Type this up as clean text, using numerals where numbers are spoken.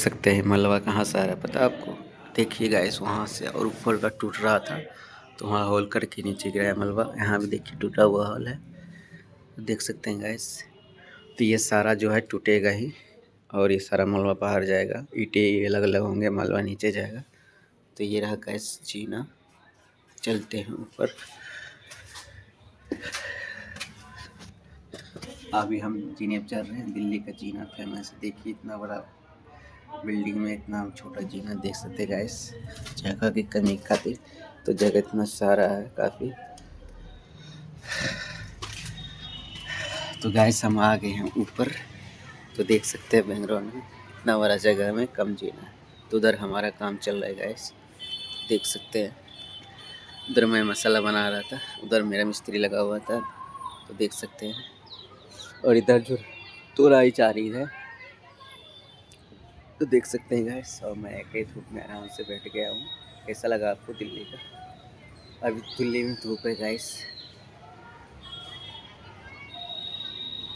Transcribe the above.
सकते हैं मलबा कहाँ से आ रहा है पता है आपको। देखिए गाइस वहाँ से और ऊपर का टूट रहा था तो वहाँ होल करके नीचे गिरा मलबा। यहाँ भी देखिए टूटा हुआ होल है, देख सकते हैं गाइस। तो ये सारा जो है टूटेगा ही और ये सारा मलबा बाहर जाएगा, ईंटें अलग अलग होंगे, मलबा नीचे जाएगा। तो ये रहा गाइस जीना। चलते हैं ऊपर। अभी हम जीने पर चल रहे हैं। दिल्ली का जीना फेमस है। देखिए इतना बड़ा बिल्डिंग में इतना छोटा जीना, देख सकते गाइस। जगह की कमी खातिर, तो जगह इतना सारा है काफ़ी। तो गाइस हम आ गए हैं ऊपर। तो देख सकते हैं बेंगलोर में इतना बड़ा जगह में कम जीना है। तो उधर हमारा काम चल रहा है गाइस, देख सकते हैं। उधर मैं मसाला बना रहा था, उधर मेरा मिस्त्री लगा हुआ था, तो देख सकते हैं। और इधर जो तोलाई जा रही है, तो देख सकते हैं गाइस। और मैं एक धूप में आराम से बैठ गया हूँ। कैसा लगा आपको दिल्ली का? अभी दिल्ली में धूप है गाइस।